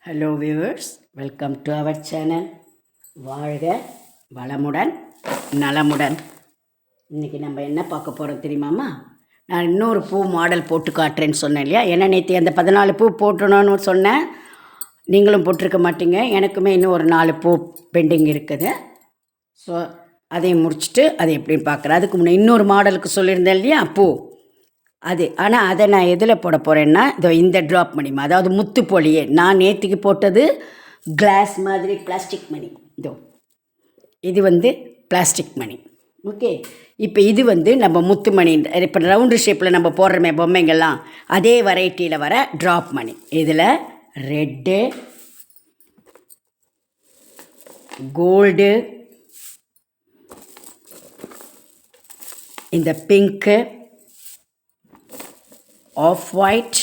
Hello viewers, welcome to our channel. வாழ்க வளமுடன் நலமுடன். இன்றைக்கி நம்ம என்ன பார்க்க போகிறோம் தெரியுமாம்மா? நான் இன்னொரு பூ மாடல் போட்டு காட்டுறேன்னு சொன்னேன் இல்லையா? ஏன்னா நேற்று அந்த 14 பூ போட்டணும்னு சொன்னேன். நீங்களும் போட்டிருக்க மாட்டீங்க. எனக்குமே இன்னும் ஒரு 4 பூ பெண்டிங் இருக்குது. ஸோ அதையும் முடிச்சுட்டு அதை எப்படின்னு பார்க்குறேன். அதுக்கு முன்னே இன்னொரு மாடலுக்கு சொல்லியிருந்தேன் இல்லையா பூ, அது. ஆனால் அதை நான் எதில் போட போகிறேன்னா, இதோ இந்த ட்ராப் மணிமா, அதாவது முத்து போலியே. நான் நேற்றுக்கு போட்டது கிளாஸ் மாதிரி பிளாஸ்டிக் மணி. இதோ இது பிளாஸ்டிக் மணி. ஓகே, இப்போ இது நம்ம முத்து மணி. இப்போ ரவுண்டு ஷேப்பில் நம்ம போடுறோமே பொம்மைங்கள்லாம், அதே வெரைட்டியில் வர ட்ராப் மணி. இதில் ரெட்டு, கோல்டு, இந்த pink, off white,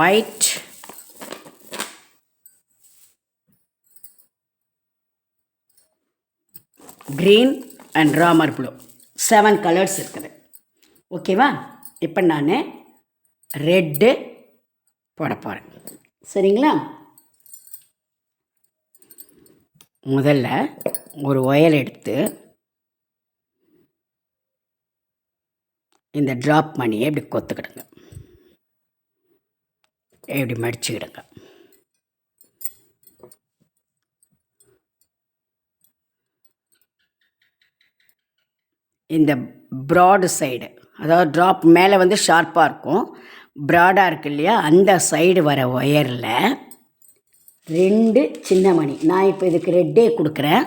white, green and Ramar blue, 7 colours இருக்குது. ஓகேவா? இப்போ நான் ரெட்டு போட போகிறேன். சரிங்களா? முதல்ல ஒரு ஒயர் எடுத்து இந்த ட்ராப் மணியை இப்படி கொத்துக்கிடுங்க, இப்படி மடிச்சுக்கிடுங்க. இந்த ப்ராடு சைடு, அதாவது ட்ராப் மேலே ஷார்ப்பாக இருக்கும், ப்ராடாக இருக்கு இல்லையா, அந்த சைடு வர ஒயரில் 2 சின்ன மணி. நான் இப்போ இதுக்கு ரெட்டே கொடுக்குறேன்.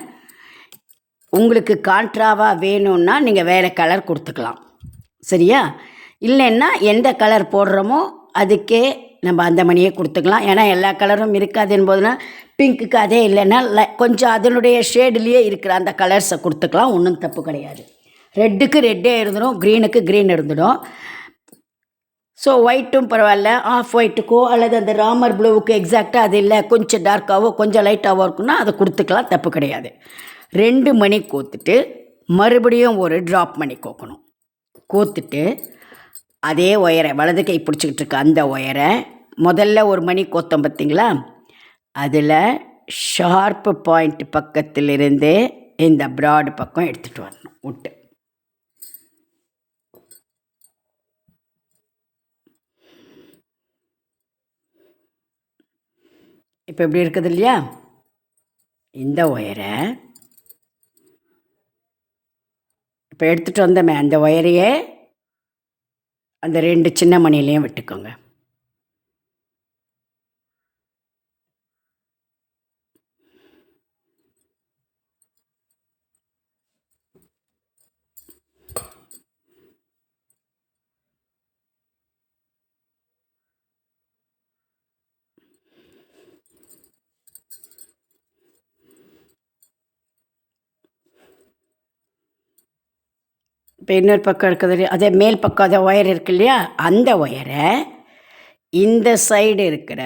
உங்களுக்கு கான்ட்ராவாக வேணும்னா நீங்கள் வேறு கலர் கொடுத்துக்கலாம். சரியா? இல்லைன்னா எந்த கலர் போடுறோமோ அதுக்கே நம்ம அந்த மணியே கொடுத்துக்கலாம். ஏன்னா எல்லா கலரும் இருக்காதுன்னு போதுன்னா பிங்க்குக்கு அதே இல்லைன்னா கொஞ்சம் அதனுடைய ஷேடுலேயே இருக்கிற அந்த கலர்ஸை கொடுத்துக்கலாம். ஒன்றும் தப்பு கிடையாது. ரெட்டுக்கு ரெட்டே இருந்துடும், க்ரீனுக்கு க்ரீன் இருந்துடும். ஸோ ஒயிட்டும் பரவாயில்ல, ஆஃப் ஒயிட்டுக்கோ அல்லது அந்த ராமர் ப்ளூவுக்கு எக்ஸாக்டாக அது இல்லை, கொஞ்சம் டார்க்காகவோ கொஞ்சம் லைட்டாகவோ இருக்குன்னா அதை கொடுத்துக்கலாம், தப்பு கிடையாது. 2 மணி கோத்துட்டு மறுபடியும் ஒரு ட்ராப் மணி கோக்கணும். கோத்துட்டு அதே ஒயரை, வலது கை பிடிச்சிக்கிட்டு இருக்க அந்த ஒயரை முதல்ல ஒரு மணி கோத்தம் பார்த்திங்களா, அதில் ஷார்ப்பு பாயிண்ட் பக்கத்திலிருந்து இந்த ப்ராடு பக்கம் எடுத்துகிட்டு வரணும் விட்டு. இப்போ எப்படி இருக்குது இல்லையா? இந்த ஒயரை இப்போ எடுத்துகிட்டு வந்தோமே, அந்த ஒயரையே அந்த 2 சின்ன மணிலையும் விட்டுக்கோங்க. இப்போ இன்னொரு பக்கம் இருக்குது, அதே மேல் பக்கம் அதை ஒயர் இருக்கு இல்லையா, அந்த ஒயரை இந்த சைடு இருக்கிற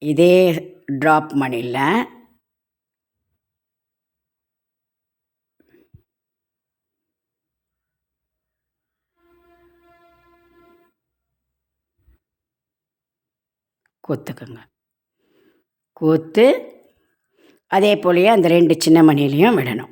இதே ட்ராப் மணியில் கோத்துக்குங்க. கோத்து அதே போலயே அந்த 2 சின்ன மணிலையும் விடணும்.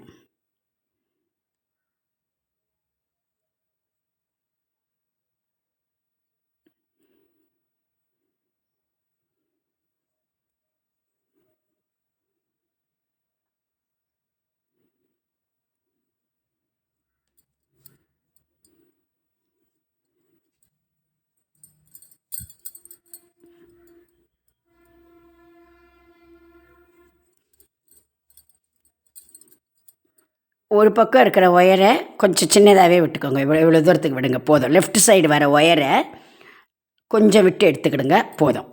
ஒரு பக்கம் இருக்கிற ஒயரை கொஞ்சம் சின்னதாகவே விட்டுக்கோங்க. இவ்வளோ தூரத்துக்கு விடுங்க, போதும். லெஃப்ட் சைடு வர ஒயரை கொஞ்சம் விட்டு எடுத்துக்கிடுங்க, போதும்.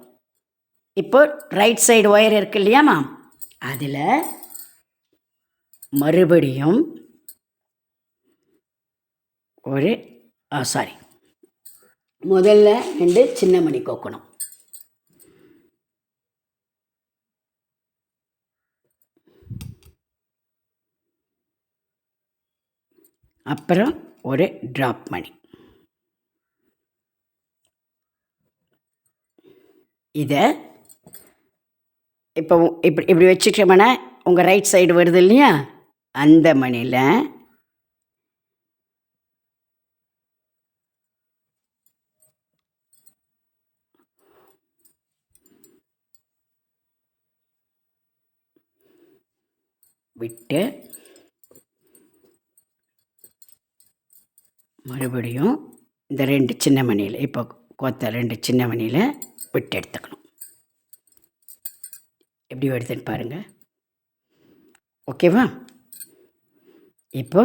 இப்போ ரைட் சைடு ஒயர் இருக்கு இல்லையாம்மா, அதில் மறுபடியும் ஒரு முதல்ல 2 சின்ன மணி கோக்கணும். அப்புறம் ஒரு ட்ராப் மணி. இதை இப்போ இப்படி இப்படி வச்சுட்டோம்னா உங்கள் ரைட் சைடு வருது இல்லையா, அந்த மணியில் விட்டு மறுபடியும் இந்த 2 சின்ன மணியில், இப்போ கோத்த 2 சின்ன மணியில் விட்டு எடுத்துக்கணும். எப்படி வருதுன்னு பாருங்கள். ஓகேவா? இப்போ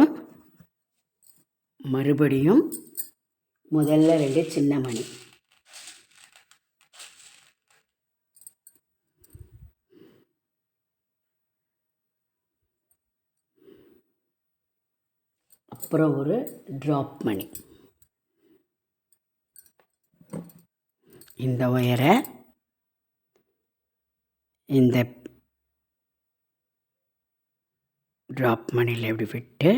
மறுபடியும் முதல்ல 2 சின்ன மணி, அப்புறம் ஒரு ட்ராப் மணி. இந்த ஒயரை இந்த ட்ராப் மணியில் எப்படி விட்டு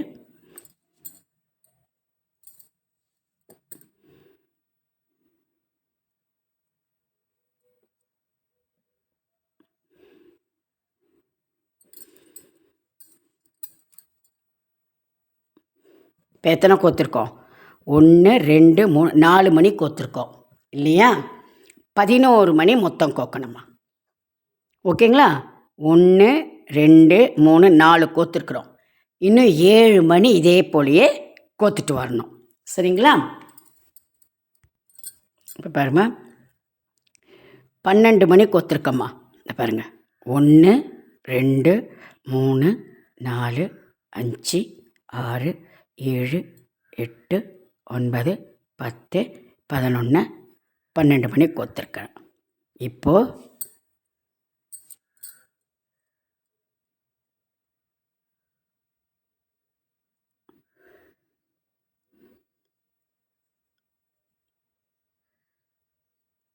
இப்போ எத்தனை கோத்துருக்கோம்? 1 2 3 4 மணி கோத்துருக்கோம் இல்லையா? 11 மணி மொத்தம் கோக்கணுமா. ஓகேங்களா? 1 2 3 4 கோத்துருக்குறோம். இன்னும் 7 மணி இதே போலையே கோத்துட்டு வரணும். சரிங்களா? இப்போ பாருமா, 12 மணி கோத்துருக்கம்மா. பாருங்கள், 1 2 3 4 5 6 7 8 9 10 11 12 மணி கோத்துருக்கேன். இப்போது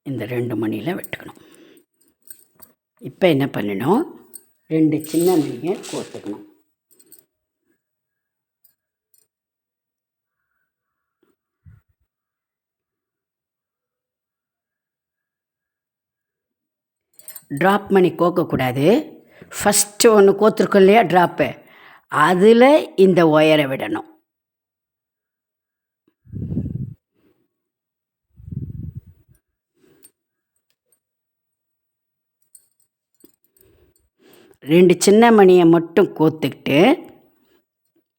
இந்த 2 மணியில் வெட்டுக்கணும். இப்போ என்ன பண்ணணும், 2 சின்ன மணியை கோத்துக்கணும். ட்ராப் மணி கோக்கக்கூடாது. ஃபஸ்ட்டு ஒன்று கோத்துருக்கோம் இல்லையா ட்ராப்பு, அதில் இந்த ஒயரை விடணும். ரெண்டு சின்ன மணியை மட்டும் கோத்துக்கிட்டு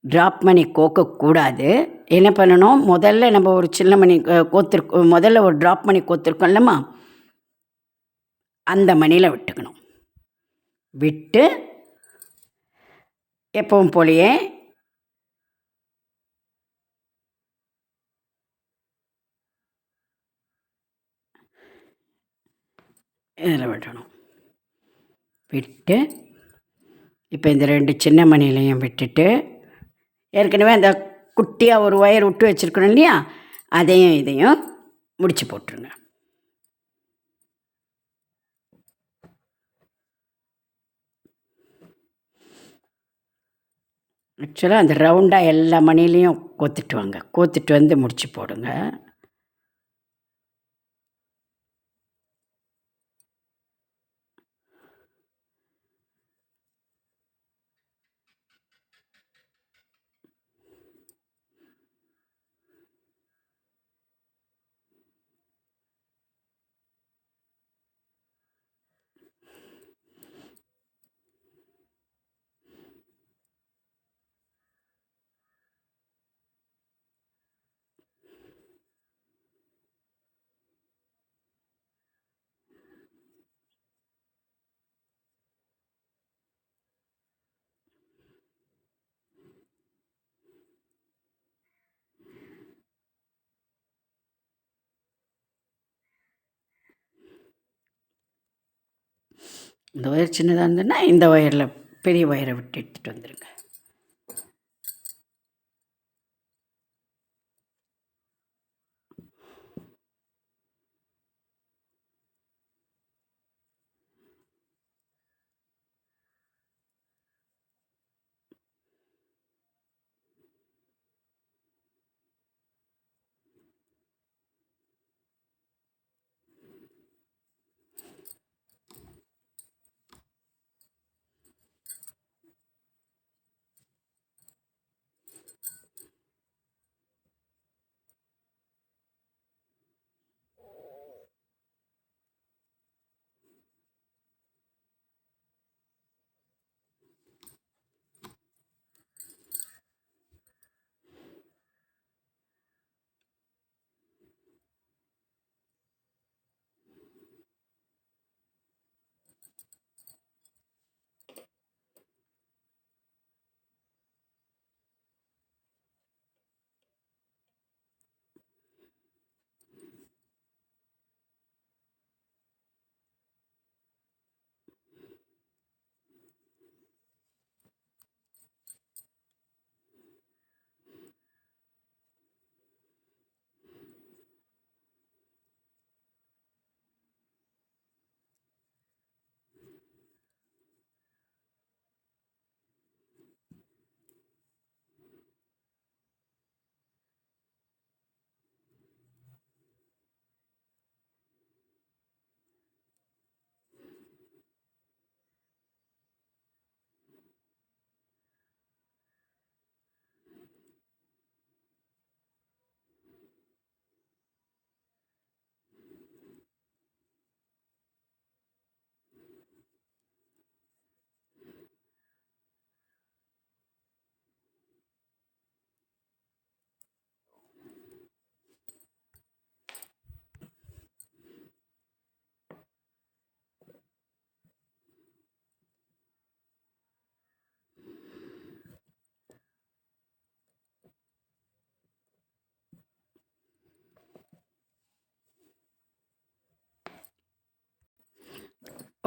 ட்ராப் மணி கோக்கக்கூடாது. என்ன பண்ணணும், முதல்ல நம்ம ஒரு சின்ன மணி முதல்ல ஒரு ட்ராப் மணி கோத்துருக்கோம்லம்மா, அந்த மணியில் விட்டுக்கணும். விட்டு எப்பவும் போலையே இதில் விடணும். விட்டு இப்போ இந்த 2 சின்ன மணிலையும் விட்டுட்டு, ஏற்கனவே அந்த குட்டியாக ஒரு ஒயர் விட்டு வச்சுருக்கணும் இல்லையா, அதையும் இதையும் முடிச்சு போட்டுருங்க. ஆக்சுவலாக அந்த ரவுண்டாக எல்லா மணிலையும் கோத்துட்டு வாங்க, கோத்துட்டு வந்து முடிச்சு போடுங்க. இந்த ஒயர் சின்னதாக இருந்ததுன்னா இந்த ஒயரில் பெரிய ஒயரை விட்டு எடுத்துகிட்டு வந்துடுங்க.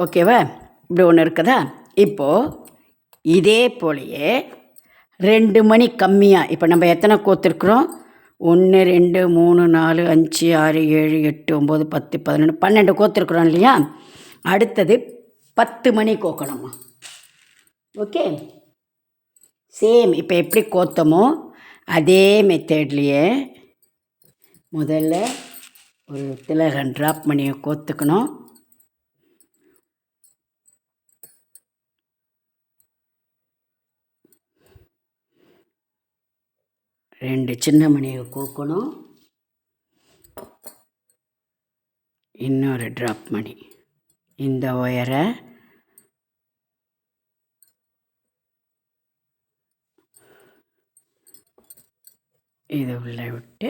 ஓகேவா? இப்படி ஒன்று இருக்குதா? இப்போது இதே போலயே 2 மணி கம்மியாக, இப்போ நம்ம எத்தனை கோத்துருக்குறோம்? 1 2 3 4 5 6 7 8 9 10 11 12 கோத்துருக்குறோம் இல்லையா? அடுத்தது 10 மணி கோக்கணுமா. ஓகே, சேம் இப்போ எப்படி கோத்தமோ அதே மெத்தட்லேயே முதல்ல ஒரு திலகன் ட்ராப் மணியை கோத்துக்கணும். ரெண்டு சின்ன மணியை கோக்கணும். இன்னொரு ட்ராப் மணி இந்த ஒயரை இதை உள்ளே விட்டு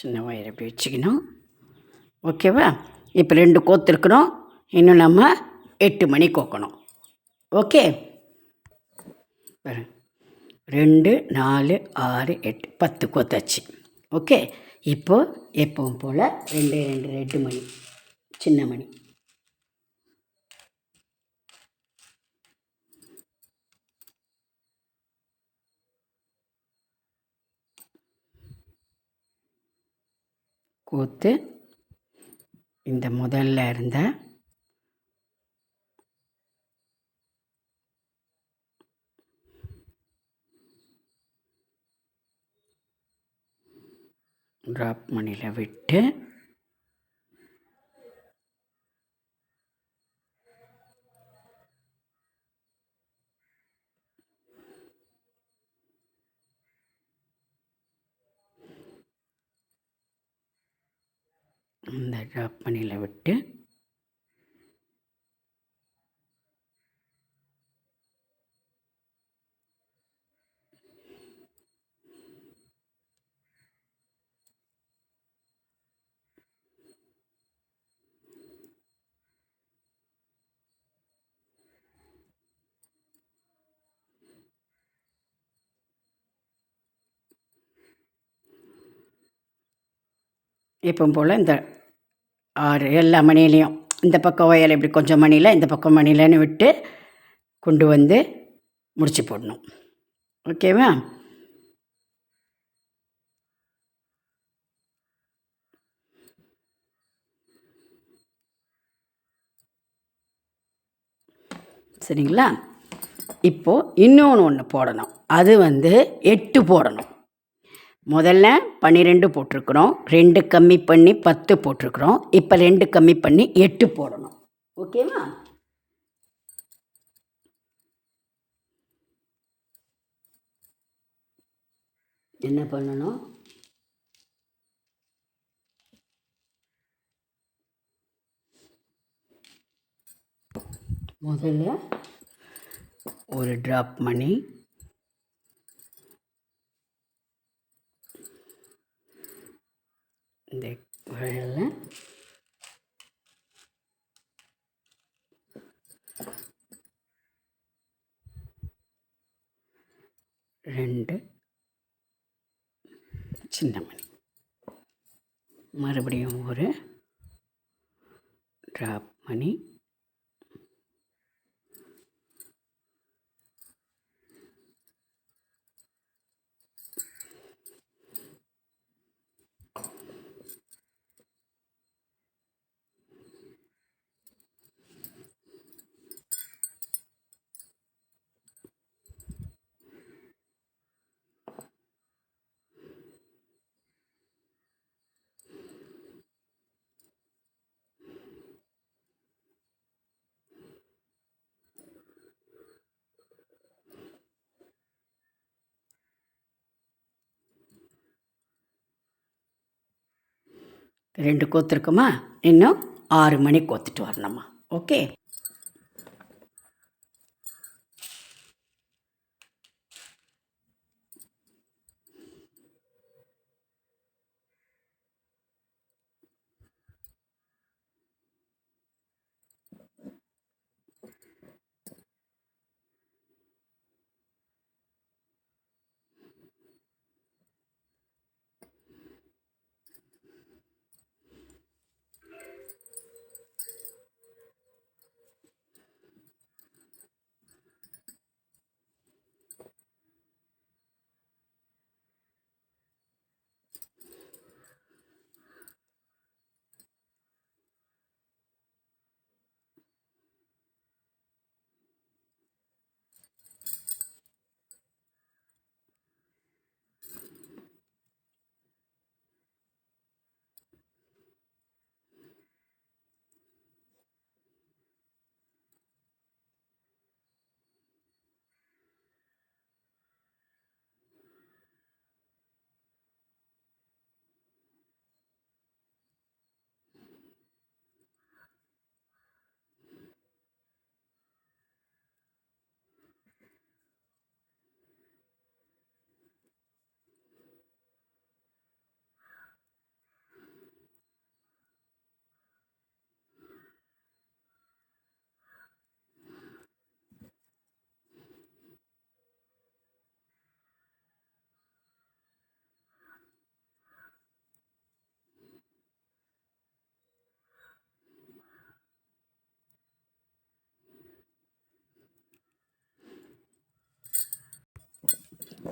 சின்ன ஒயர் எப்படி வச்சுக்கணும். ஓகேவா? இப்போ 2 கோத்துருக்குறோம். இன்னும் நம்ம 8 மணி கோக்கணும். ஓகே, 2 4 6 8 10 கோத்தாச்சு. ஓகே, இப்போது எப்பவும் போல் 2 2 ரெட்டு மணி சின்ன மணி கோத்து இந்த முதல்ல இருந்த ட்ராப் மணியில் விட்டு இந்த ட்ராப் மணியில் விட்டு எப்பவும் போல் இந்த 6 எல்லா மணிலையும் இந்த பக்கம் ஒயர் இப்படி கொஞ்சம் மணியில் இந்த பக்கம் மணிலன்னு விட்டு கொண்டு வந்து முடிச்சு போடணும். ஓகேவா? சரிங்களா? இப்போது இன்னொன்று ஒன்று போடணும். அது 8 போடணும். முதல்ல 12 போட்டிருக்கிறோம், 2 கம்மி பண்ணி 10 போட்டிருக்கிறோம். இப்போ 2 கம்மி பண்ணி 8 போடணும். ஓகேவா? என்ன பண்ணணும்? முதல்ல ஒரு ட்ராப் மணி இந்த வயலில் ரெண்டு சின்ன மணி, மறுபடியும் ஒரு ட்ராப் மணி, ரெண்டு கோத்துருக்குமா? இன்னும் 6 மணி கோத்துட்டு வரணுமா. ஓகே,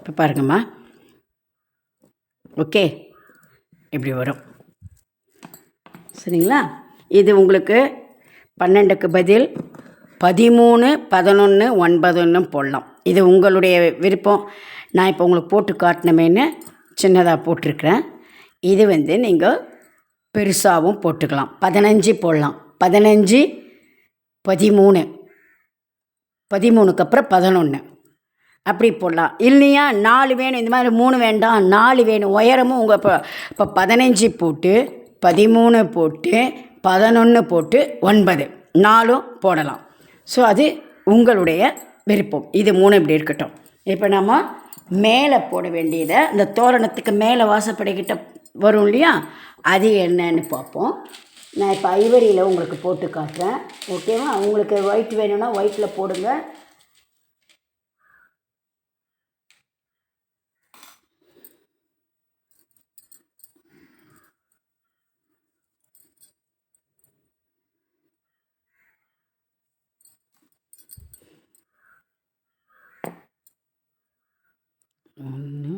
இப்போ பாருங்கம்மா. ஓகே, இப்படி வரும். சரிங்களா? இது உங்களுக்கு 12க்கு பதில் 13, 11, 9ன்னு போடலாம். இது உங்களுடைய விருப்பம். நான் இப்போ உங்களுக்கு போட்டு காட்டினமேன்னு சின்னதாக போட்டிருக்கிறேன். இது நீங்கள் பெருசாகவும் போட்டுக்கலாம். 15 போடலாம். 15, 13, 13க்கு அப்புறம் 11 அப்படி போடலாம். இல்லையா 4 வேணும், இந்த மாதிரி 3 வேண்டாம், 4 வேணும். உயரமும் உங்கள் இப்போ 15 போட்டு 13 போட்டு 11 போட்டு 9 4 போடலாம். ஸோ அது உங்களுடைய விருப்பம். இது 3 இப்படி இருக்கட்டும். இப்போ நம்ம மேலே போட வேண்டியதை, இந்த தோரணத்துக்கு மேலே வாசப்படிக்கிட்ட வரும் இல்லையா, அது என்னன்னு பார்ப்போம். நான் இப்போ ஐவரியில் உங்களுக்கு போட்டு காட்டுறேன். ஓகேவா? உங்களுக்கு ஒயிட் வேணும்னா ஒயிட்டில் போடுங்க. ஒன்று,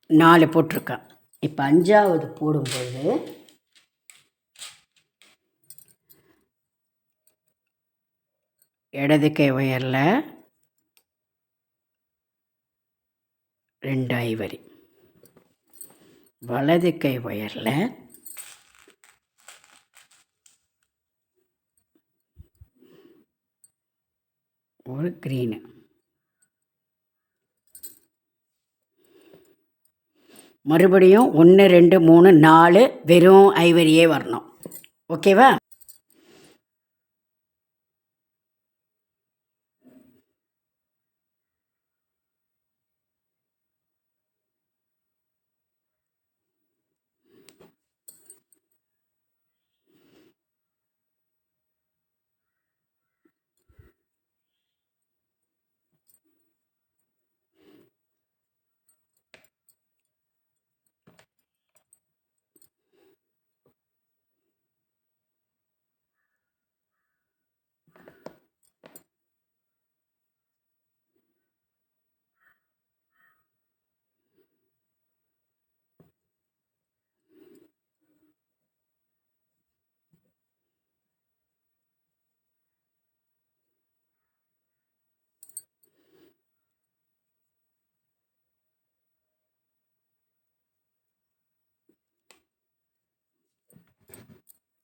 நாலு போட்டிருக்கேன். இப்போ 5வது போடும்போது இடது கை ஒயரில் 2 ஐவரி, வலது கை ஒயரில் ஒரு க்ரீனு, மறுபடியும் 1, 2, 3, 4 வெறும் ஐவரியே வரணும். ஓகேவா?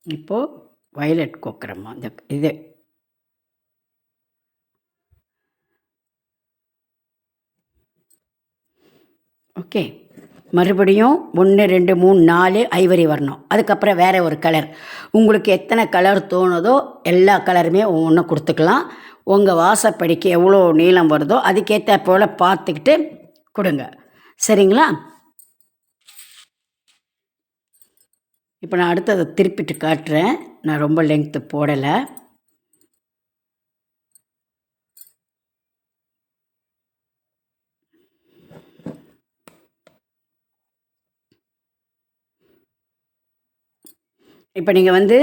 இப்போது வயலட் கோக்குறோம்மா இந்த இது. ஓகே, மறுபடியும் 1 2 3 4 ஐவரி வரணும். அதுக்கப்புறம் வேறு ஒரு கலர், உங்களுக்கு எத்தனை கலர் தோணுதோ எல்லா கலருமே ஒவ்வொன்று கொடுத்துக்கலாம். உங்கள் வாசப்படிக்கு எவ்வளோ நீளம் வருதோ அதுக்கேற்ற போல் பார்த்துக்கிட்டு கொடுங்க, சரிங்களா? இப்போ நான் அடுத்ததை திருப்பிட்டு காட்டுறேன். நான் ரொம்ப லெங்க்த்து போடலை. இப்போ நீங்கள் வந்து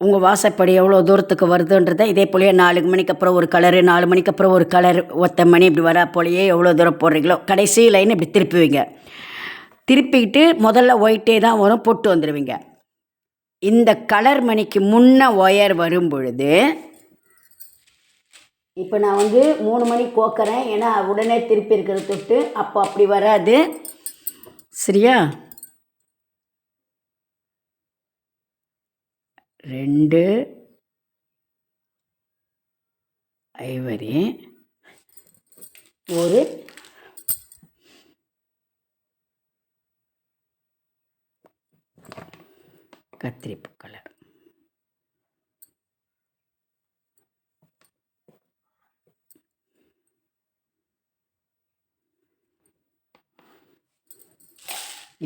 உங்கள் வாசப்படி எவ்வளோ தூரத்துக்கு வருதுன்றதை இதே போலயே 4 மணிக்கு அப்புறம் ஒரு கலரு, 4 மணிக்கு அப்புறம் ஒரு கலர், ஒத்த மணி இப்படி வரா போலயே எவ்வளோ தூரம் போடுறீங்களோ கடைசி லைன் இப்படி திருப்புவீங்க. திருப்பிக்கிட்டு முதல்ல ஒயிட்டே தான் வரும், போட்டு வந்துடுவீங்க. இந்த கலர் மணிக்கு முன்ன ஒயர் வரும் பொழுது, இப்போ நான் வந்து 3 மணி கோக்கிறேன், ஏன்னா உடனே திருப்பி இருக்கிறத தொட்டு, அப்போ அப்படி வராது, சரியா? 2 ஐவரி, ஒரு கத்திரிப்பு கலர்.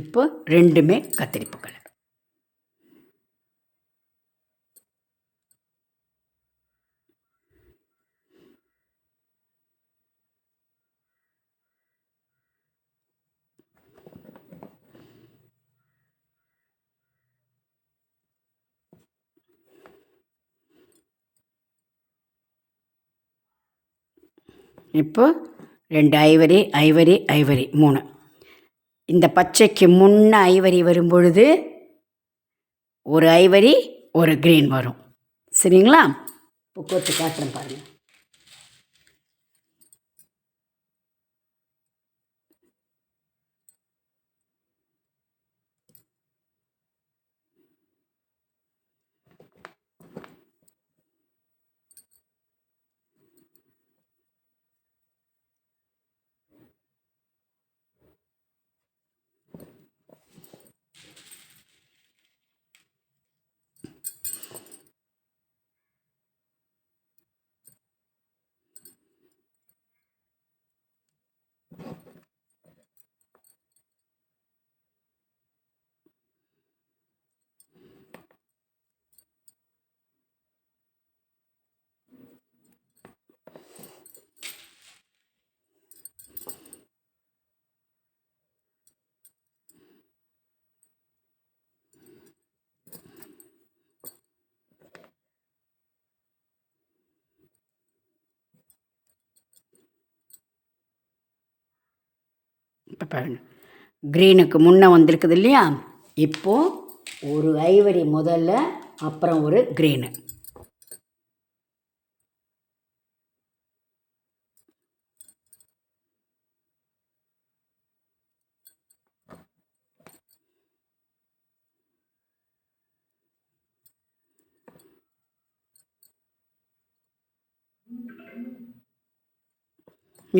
இப்போ ரெண்டுமே கத்திரிப்பு கலர். இப்போ 2 ஐவரி ஐவரி ஐவரி 3. இந்த பச்சைக்கு முன்ன ஐவரி வரும் பொழுது ஒரு ஐவரி ஒரு க்ரீன் வரும், சரிங்களா? இப்போ கோர்த்து காட்டுறேன் பாருங்கள். இப்போ பாருங்கள், க்ரீனுக்கு முன்னே வந்திருக்குது இல்லையா? இப்போது ஒரு ஐவரி முதல்ல, அப்புறம் ஒரு க்ரீனு.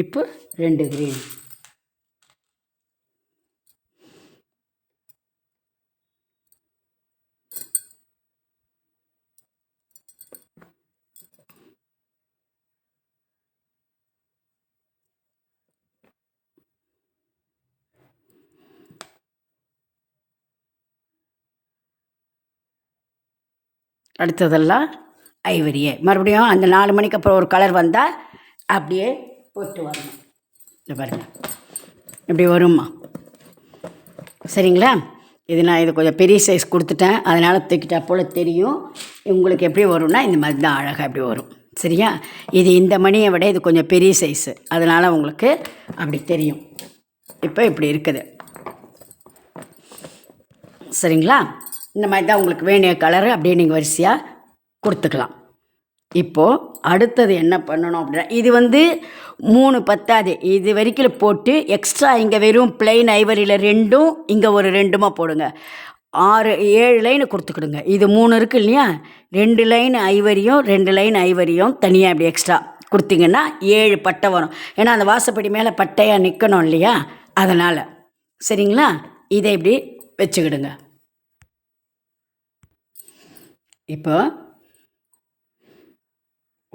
இப்போ 2 க்ரீன். அடுத்ததெல்லாம் ஐவரியே. மறுபடியும் அந்த 4 மணிக்கு அப்புறம் ஒரு கலர் வந்தால் அப்படியே போட்டு வரணும். இந்த பாருங்கள், இப்படி வரும்மா, சரிங்களா? இது நான் இது கொஞ்சம் பெரிய சைஸ் கொடுத்துட்டேன், அதனால் தூக்கிட்டா போல் தெரியும். உங்களுக்கு எப்படி வரும்னா இந்த மாதிரி தான் அழகாக எப்படி வரும், சரியா? இது இந்த மணியை விட இது கொஞ்சம் பெரிய சைஸு, அதனால் உங்களுக்கு அப்படி தெரியும். இப்போ இப்படி இருக்குது, சரிங்களா? இந்த மாதிரி தான் உங்களுக்கு வேண்டிய கலரு அப்படியே நீங்கள் வரிசையாக கொடுத்துக்கலாம். இப்போது அடுத்தது என்ன பண்ணணும் அப்படின்னா, இது வந்து 3 பத்தாது, இது வரைக்கும் போட்டு எக்ஸ்ட்ரா இங்கே வெறும் பிளெயின் ஐவரியில் 2ம் இங்கே ஒரு 2மா போடுங்க. 6 7 லைனு கொடுத்துக்கிடுங்க. இது 3 இருக்குது இல்லையா, 2 லைன் ஐவரியும் 2 லைன் ஐவரியும் தனியாக இப்படி எக்ஸ்ட்ரா கொடுத்தீங்கன்னா 7 பட்டை வரும். ஏன்னா அந்த வாசப்படி மேலே பட்டையாக நிற்கணும் இல்லையா, அதனால். சரிங்களா? இதை இப்படி வச்சுக்கிடுங்க. இப்போ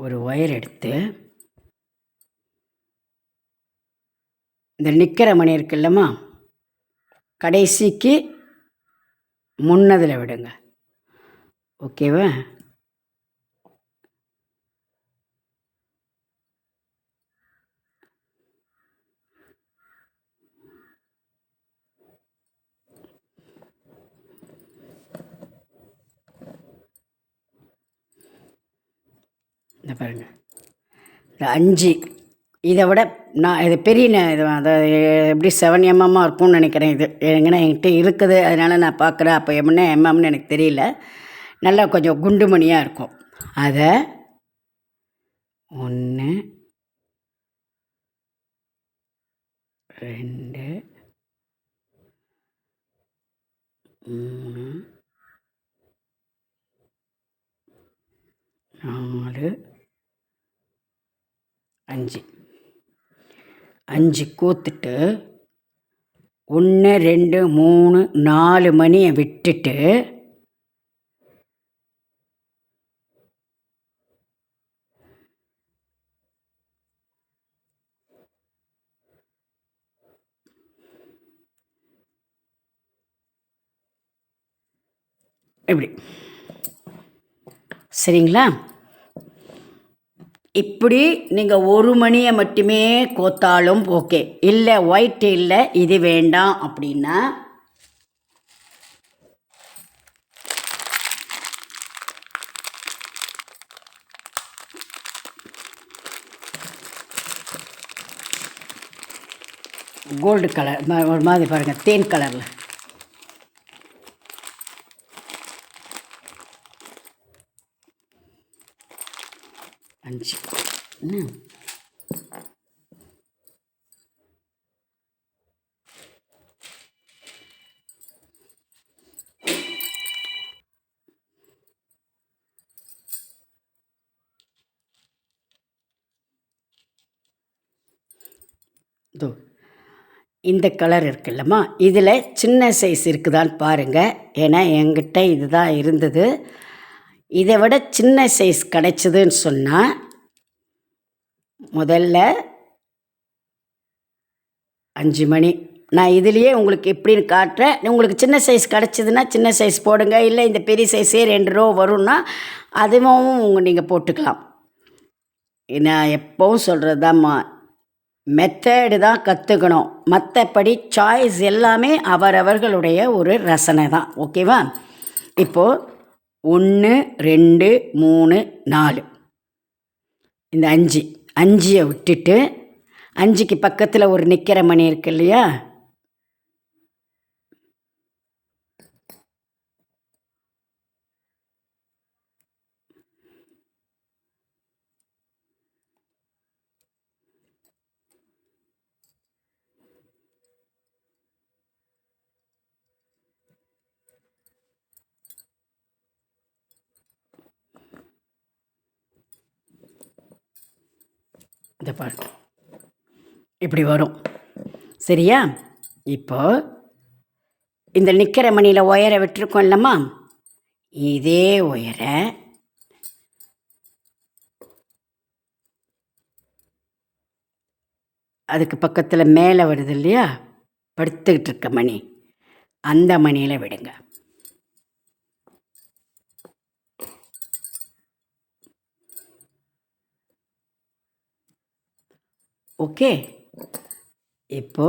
ஒரு ஒயர் எடுத்து இந்த நிற்கிற மணி இருக்குல்லம்மா, கடைசிக்கு முன்னதில் விடுங்க. ஓகேவா? இந்த பாருங்கள், இந்த 5 இதை விட நான் இது பெரிய இது அதாவது எப்படி 7 mm இருக்கும்னு நினைக்கிறேன். இது எங்கன்னா என்கிட்ட இருக்குது, அதனால் நான் பார்க்குறேன். அப்போ எம்எம்னு எனக்கு தெரியல. நல்லா கொஞ்சம் குண்டு மணியாக இருக்கும். அதை 1 2 3 4 5 கோத்துட்டு 1 2 3 4 மணியை விட்டுட்டு இப்படி. சரிங்களா? இப்படி நீங்கள் 1 மணியை மட்டுமே கோத்தாலும் ஓகே. இல்லை ஒயிட் இல்லை இது வேண்டாம் அப்படின்னா கோல்டு கலர் ஒரு மாதிரி பாருங்கள், தேன் கலரில். அஞ்சு இதோ இந்த கலர் இருக்குல்லம்மா, இதில் சின்ன சைஸ் இருக்குதான்னு பாருங்கள். ஏன்னா என்கிட்ட இதுதான் இருந்தது. இதை விட சின்ன சைஸ் கிடச்சிதுன்னு சொன்னால் முதல்ல 5 மணி நான் இதுலேயே உங்களுக்கு எப்படின்னு காட்டுறேன். உங்களுக்கு சின்ன சைஸ் கிடச்சிதுன்னா சின்ன சைஸ் போடுங்க. இல்லை இந்த பெரிய சைஸே 2 ரோ வரும்னா அதுவும் நீங்கள் போட்டுக்கலாம். நான் எப்போவும் சொல்கிறது தான்மா, மெத்தடு தான் கற்றுக்கணும். மற்றபடி சாய்ஸ் எல்லாமே அவரவர்களுடைய ஒரு ரசனை தான். ஓகேவா? இப்போது 1 2 3 4 இந்த 5 விட்டுட்டு 5க்கு பக்கத்தில் ஒரு நிற்கிற மணி இருக்கு இல்லையா, இதை பாருங்க இப்படி வரும். சரியா? இப்போ இந்த நிற்கிற மணியில் ஒயரை விட்டுருக்கோம் இல்லைம்மா, இதே ஒயரை அதுக்கு பக்கத்தில் மேலே வருது இல்லையா, படுத்துக்கிட்டு இருக்க மணி, அந்த மணியில் விடுங்க. ஓகே? இப்போ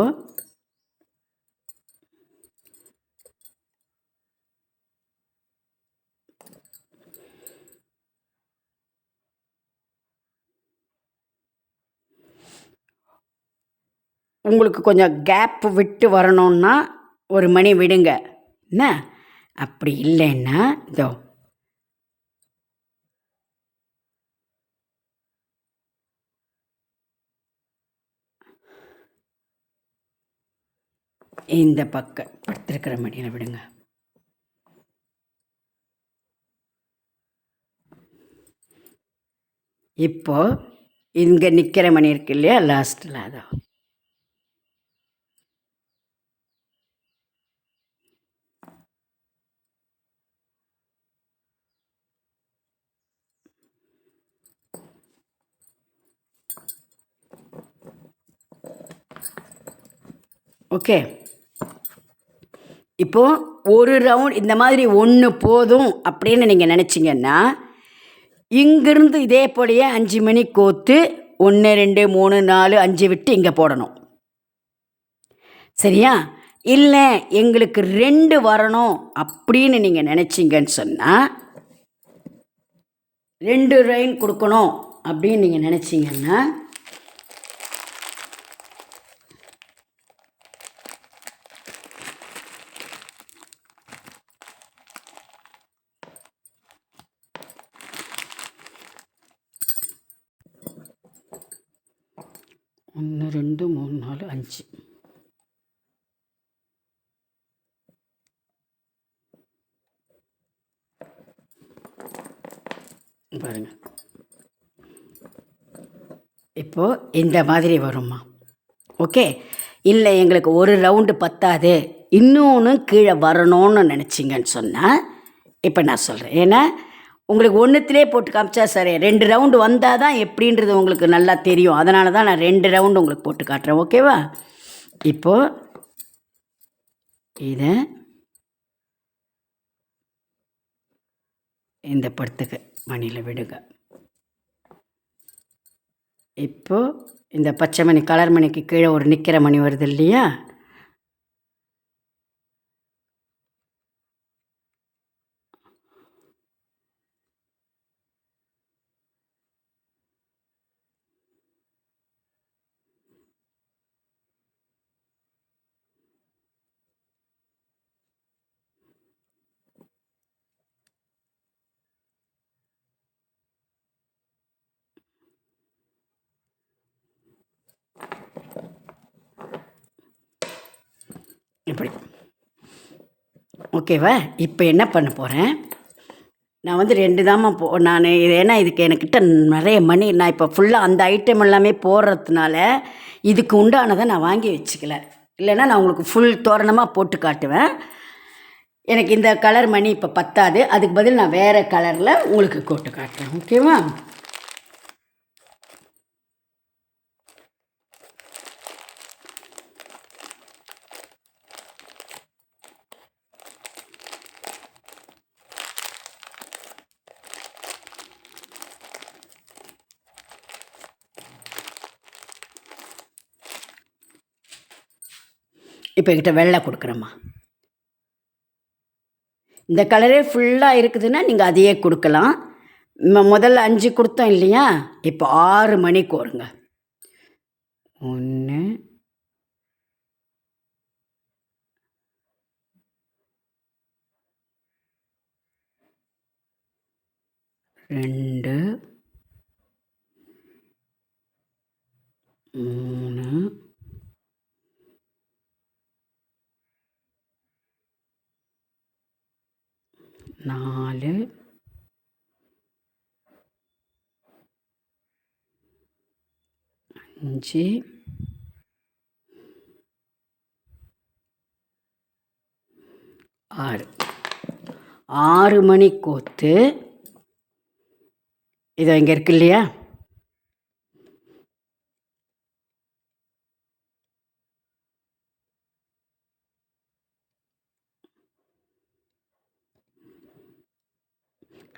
உங்களுக்கு கொஞ்சம் கேப் விட்டு வரணுன்னா ஒரு மணி விடுங்க. என்ன, அப்படி இல்லைன்னா இதோ இந்த பக்கம் படுத்திருக்கிற மணியில் விடுங்க. இப்போது இங்கே நிற்கிற மணி இருக்கு இல்லையா, லாஸ்ட்டில் அதான். ஓகே, இப்போது ஒரு ரவுண்ட் இந்த மாதிரி ஒன்று போதும் அப்படின்னு நீங்கள் நினச்சிங்கன்னா, இங்கிருந்து இதே போலயே 5 மணி கோத்து 1 2 3 4 5 விட்டு இங்கே போடணும். சரியா? இல்லை எங்களுக்கு 2 வரணும் அப்படின்னு நீங்கள் நினச்சிங்கன்னு சொன்னால், 2 லைன் கொடுக்கணும் அப்படின்னு நீங்கள் நினச்சிங்கன்னா, ஒன்று 2 3 4 5 பாருங்க. இப்போது இந்த மாதிரி வருமா? ஓகே. இல்லை எங்களுக்கு ஒரு ரவுண்டு பத்தாது, இன்னொன்று கீழே வரணும்னு நினச்சிங்கன்னு சொன்னால், இப்போ நான் சொல்கிறேன். ஏன்னா உங்களுக்கு ஒன்றுத்திலே போட்டு காமிச்சா சரி, 2 ரவுண்டு வந்தால் தான் எப்படின்றது உங்களுக்கு நல்லா தெரியும். அதனால தான் நான் 2 ரவுண்டு உங்களுக்கு போட்டு காட்டுறேன். ஓகேவா? இப்போது இதை இந்த படத்துக்கு மணியில் விடுங்க. இப்போது இந்த பச்சை மணி கலர் மணிக்கு கீழே ஒரு நிற்கிற மணி வருது இல்லையா, இப்படி. ஓகேவா? இப்போ என்ன பண்ண போகிறேன், நான் வந்து 2 தாம்மா நான் இது ஏன்னா இதுக்கு என்கிட்ட நிறைய மணி, நான் இப்போ ஃபுல்லாக அந்த ஐட்டம் எல்லாமே போடுறதுனால இதுக்கு உண்டானதை நான் வாங்கி வச்சுக்கல. இல்லைன்னா நான் உங்களுக்கு ஃபுல் தோரணமாக போட்டு காட்டுவேன். எனக்கு இந்த கலர் மணி இப்போ பத்தாது, அதுக்கு பதில் நான் வேறு கலரில் உங்களுக்கு போட்டு காட்டுறேன். ஓகேவா? இப்போ என்கிட்ட வெள்ளை கொடுக்குறேம்மா. இந்த கலரே ஃபுல்லாக இருக்குதுன்னா நீங்கள் அதையே கொடுக்கலாம். முதல்ல 5 கொடுத்தோம் இல்லையா, இப்போ 6 மணி கோருங்க. 1 2 3 4 5 6 6 மணி கோத்து இதோ இங்கே இருக்கு இல்லையா,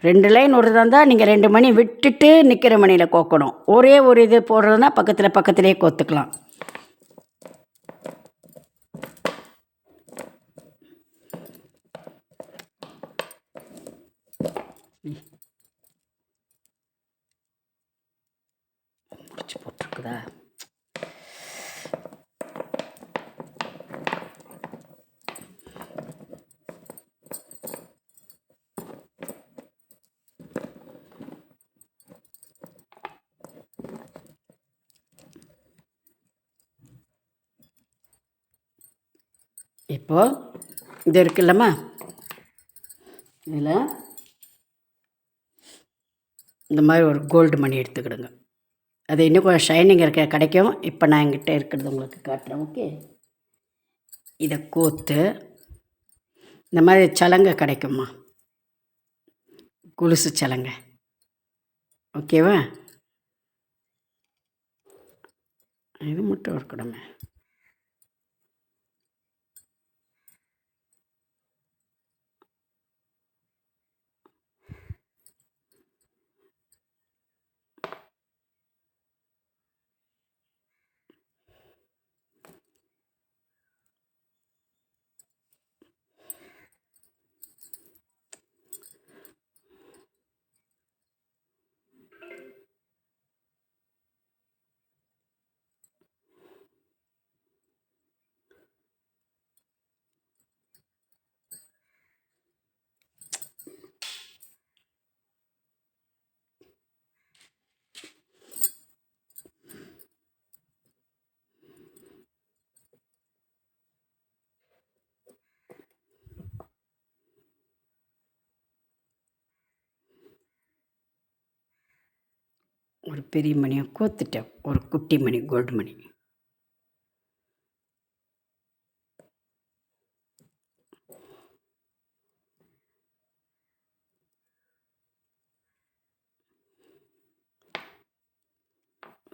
ரெண்டு லைன் விடுறதா இருந்தால் நீங்கள் 2 மணி விட்டுட்டு நிற்கிற மணியில் கோக்கணும். ஒரே ஒரு இது போடுறதுனா பக்கத்தில் பக்கத்துலேயே கோத்துக்கலாம். முடிச்சு போட்டிருக்குதா? இப்போது இது இருக்குல்லம்மா, இதில் இந்த மாதிரி ஒரு கோல்டு மணி எடுத்துக்கிடுங்க. அது இன்னும் கொஞ்சம் ஷைனிங் கிடைக்கும். இப்போ நான் என்கிட்ட இருக்கிறது உங்களுக்கு காட்டுறேன். ஓகே, இதை கோத்து இந்த மாதிரி சலங்கை கிடைக்குமா, கொலுசு சலங்கை. ஓகேவா, இது மட்டும் இருக்கணுமே. ஒரு பெரிய மணியை கோத்துட்டேன், ஒரு குட்டி மணி கோல்டு மணி.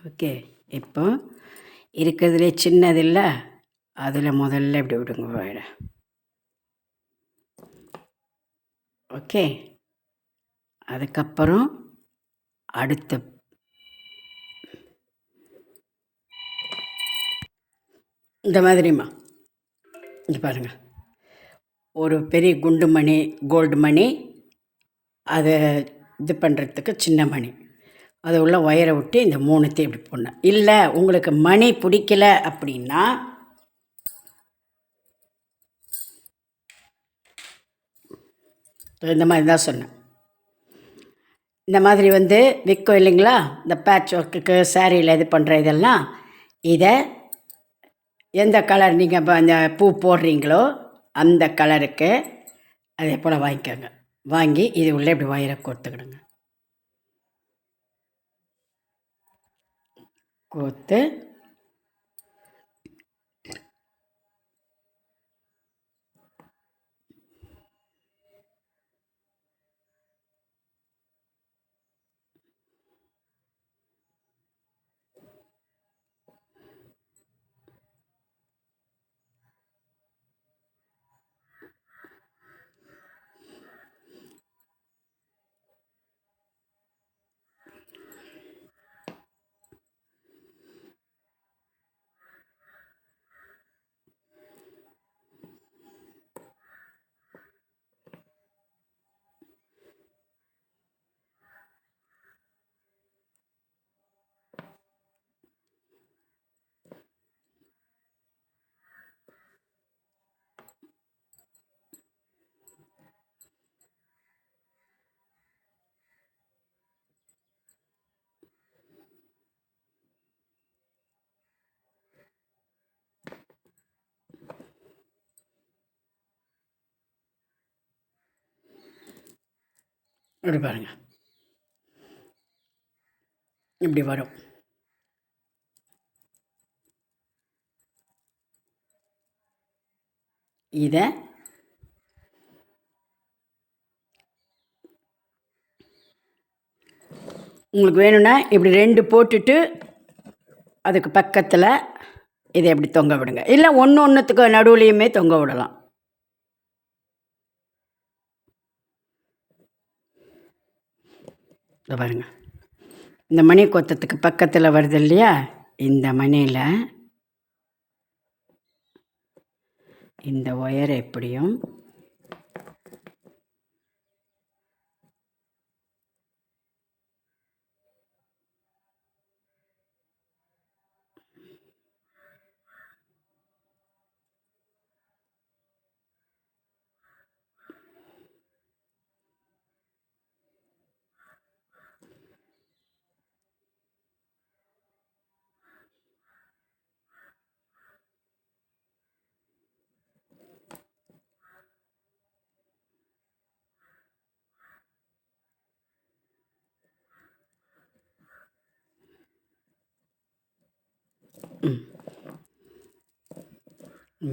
ஓகே, இப்போ இருக்கிறதுலே சின்னது இல்லை, அதில் முதல்ல இப்படி விடுங்க வாயிட. ஓகே, அதுக்கப்புறம் அடுத்த இந்த மாதிரிம்மா இங்கே பாருங்கள், ஒரு பெரிய குண்டு மணி கோல்டு மணி, அதை இது பண்ணுறதுக்கு சின்ன மணி, அதை உள்ள ஒயரை விட்டு இந்த மூணுத்தையும் இப்படி போடணும். இல்லை உங்களுக்கு மணி பிடிக்கல அப்படின்னா இந்த மாதிரி தான் சொன்னேன். இந்த மாதிரி வந்து விற்கும் இல்லைங்களா, இந்த பேட்ச் ஒர்க்குக்கு சாரியில் இது பண்ணுற இதெல்லாம், இதை எந்த கலர் நீங்கள் இப்போ அந்த பூ போடுறீங்களோ அந்த கலருக்கு அதே போல் வாங்கிக்கோங்க. வாங்கி இது உள்ளே இப்படி ஒயரை கோர்த்துக்கிடுங்க. கோர்த்து இப்படி பாருங்கள், இப்படி வரும். இதை உங்களுக்கு வேணும்னா இப்படி 2 போட்டுட்டு அதுக்கு பக்கத்தில் இதை எப்படி தொங்க விடுங்க. இல்லை ஒன்றுத்துக்கு நடுவுலையுமே தொங்க விடலாம். இதை பாருங்கள், இந்த மணி கொத்தத்துக்கு பக்கத்தில் வருது இல்லையா, இந்த மணியில் இந்த ஒயர் எப்படியும்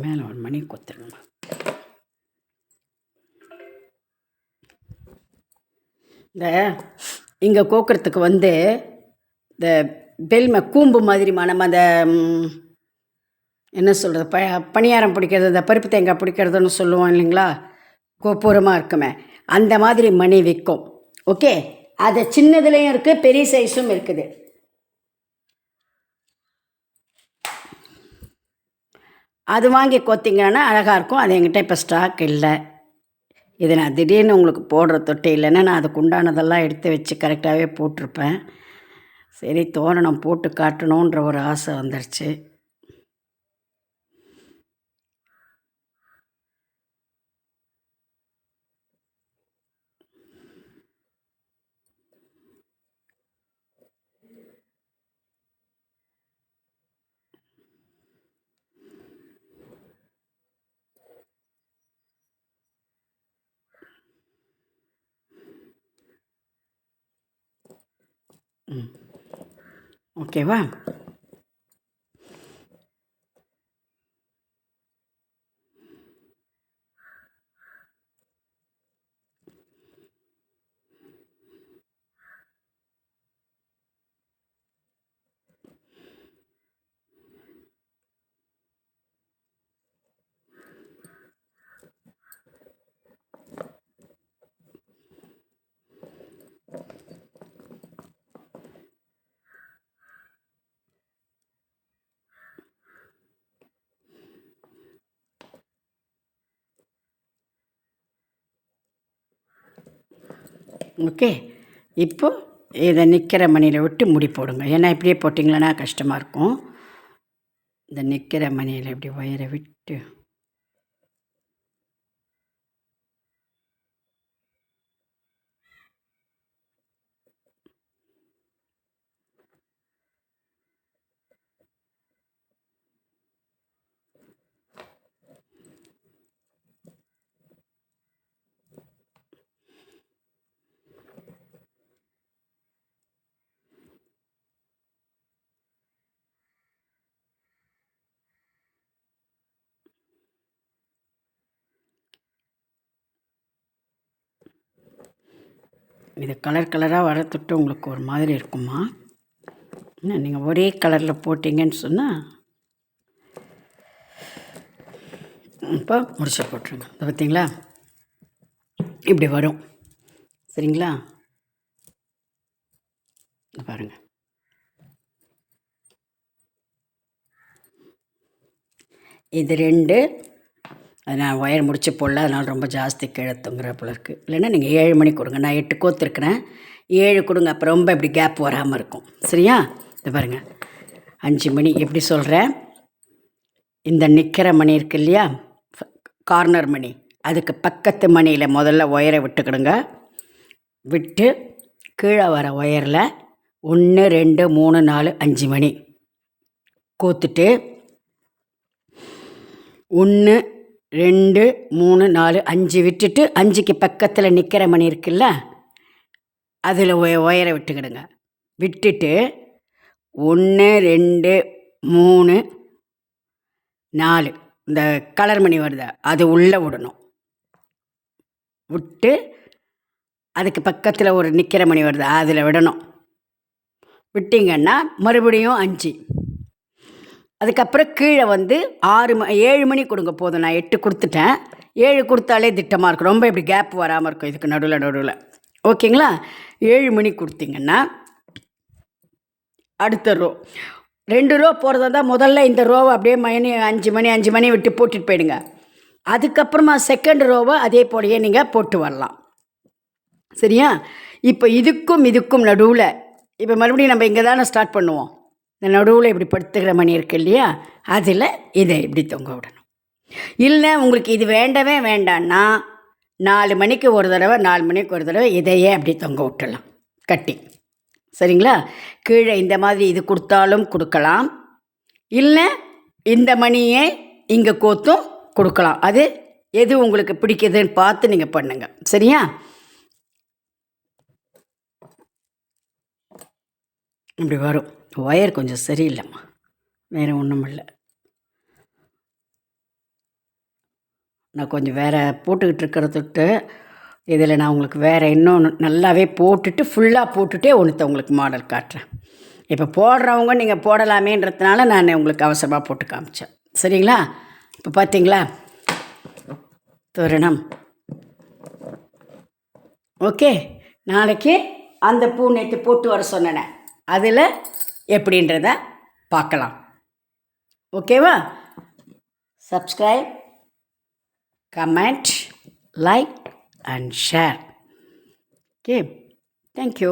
மேலே ஒரு மணி கொத்துருங்கம்மா. இந்த இங்கே கோக்கிறதுக்கு வந்து இந்த பெல்மை கூம்பு மாதிரிமா நம்ம அந்த என்ன சொல்கிறது பணியாரம் பிடிக்கிறது, இந்த பருப்பு தேங்காய் பிடிக்கிறதுன்னு சொல்லுவோம் இல்லைங்களா, கோப்பூரமாக இருக்குமே, அந்த மாதிரி மணி விற்கும். ஓகே, அது சின்னதுலேயும் இருக்குது, பெரிய சைஸும் இருக்குது. அது வாங்கி கோத்திங்கன்னா அழகாக இருக்கும். அது என்கிட்ட இப்போ ஸ்டாக் இல்லை. இது நான் திடீர்னு உங்களுக்கு போடுற தொட்டை இல்லைன்னா நான் அதுக்கு உண்டானதெல்லாம் எடுத்து வச்சு கரெக்டாகவே போட்டிருப்பேன். சரி, தோரணம் போட்டு காட்டணுன்ற ஒரு ஆசை வந்துடுச்சு. ஓகேவா? ஓகே, இப்போ இதை நிற்கிற மணியில் விட்டு முடி போடுங்க. ஏன்னா இப்படியே போட்டிங்களன்னா கஷ்டமாக இருக்கும். இந்த நிற்கிற மணியில் இப்படி ஒயரை விட்டு இது கலர் கலராக வரத்துட்டு உங்களுக்கு ஒரு மாதிரி இருக்குமா? என்ன நீங்கள் ஒரே கலரில் போட்டிங்கன்னு சொன்னால் இப்போ முடிச்சு போட்டுருங்க. இதை பார்த்தீங்களா, இப்படி வரும். சரிங்களா, பாருங்கள். இது 2 அது நான் ஒயர் முடிச்சு போடல, அதனால் ரொம்ப ஜாஸ்தி கீழே தொங்குற போல இருக்குது. இல்லைன்னா நீங்கள் 7 மணி கொடுங்க. நான் 8 கோத்துருக்குறேன், 7 கொடுங்க. அப்போ ரொம்ப இப்படி கேப் வராமல் இருக்கும். சரியா? இது பாருங்கள், 5 மணி. எப்படி சொல்கிறேன், இந்த நிற்கிற மணி இருக்கு இல்லையா, கார்னர் மணி, அதுக்கு பக்கத்து மணியில் முதல்ல ஒயரை விட்டுக்கிடுங்க. விட்டு கீழே வர ஒயரில் 1 2 3 4 5 மணி கோத்துட்டு 1 2 3 4 5 விட்டுட்டு 5க்கு பக்கத்தில் நிற்கிற மணி இருக்குல்ல, அதில் ஒயரை விட்டுக்கிடுங்க. விட்டுட்டு 1 2 3 4 இந்த கலர் மணி வருது, அது உள்ளே விடணும். விட்டு அதுக்கு பக்கத்தில் ஒரு நிற்கிற மணி வருது, அதில் விடணும். விட்டிங்கன்னா மறுபடியும் 5. அதுக்கப்புறம் கீழே வந்து 7 மணி கொடுங்க. போதும், நான் 8 கொடுத்துட்டேன். 7 கொடுத்தாலே திட்டமாக இருக்கும், ரொம்ப இப்படி கேப் வராமல் இருக்கும் இதுக்கு நடுவில். ஓகேங்களா? 7 மணி கொடுத்தீங்கன்னா அடுத்த ரோ 2 ரோ போகிறதா இருந்தால் முதல்ல இந்த ரோவை அப்படியே 5 மணி விட்டு போட்டுட்டு போயிடுங்க. அதுக்கப்புறமா செகண்ட் ரோவை அதே போலயே நீங்கள் போட்டு வரலாம். சரியா? இப்போ இதுக்கும் நடுவில் இப்போ மறுபடியும் நம்ம இங்கே தானே ஸ்டார்ட் பண்ணுவோம். இந்த நடுவில் இப்படி படுத்துக்கிற மணி இருக்கு இல்லையா, அதில் இதை இப்படி தொங்க விடணும். இல்லை உங்களுக்கு இது வேண்டவே வேண்டான்னா 4 மணிக்கு ஒரு தடவை 4 மணிக்கு ஒரு தடவை இதையே அப்படி தொங்க விட்டுடலாம் கட்டி. சரிங்களா? கீழே இந்த மாதிரி இது கொடுத்தாலும் கொடுக்கலாம், இல்லை இந்த மணியே இங்கே கோத்தும் கொடுக்கலாம். அது எது உங்களுக்கு பிடிக்குதுன்னு பார்த்து நீங்கள் பண்ணுங்க. சரியா? இப்படி வரும். ஒயர் கொஞ்சம் சரியில்லைம்மா, வேறு ஒன்றும் இல்லை. நான் கொஞ்சம் வேறு போட்டுக்கிட்டு இருக்கிறதுட்டு இதில் நான் உங்களுக்கு வேறு இன்னொன்று நல்லாவே போட்டுட்டு ஃபுல்லாக போட்டுகிட்டே ஒன்றுத்த உங்களுக்கு மாடல் காட்டுறேன். இப்போ போடுறவங்க நீங்கள் போடலாமேன்றதுனால நான் உங்களுக்கு அவசரமாக போட்டு காமிச்சேன். சரிங்களா? இப்போ பார்த்தீங்களா தோரணம். ஓகே, நாளைக்கு அந்த பூ நேற்று போட்டு வர சொன்னேன், அதில் எப்படின்றத பார்க்கலாம். ஓகேவா? Subscribe, comment, like and share. Okay, thank you.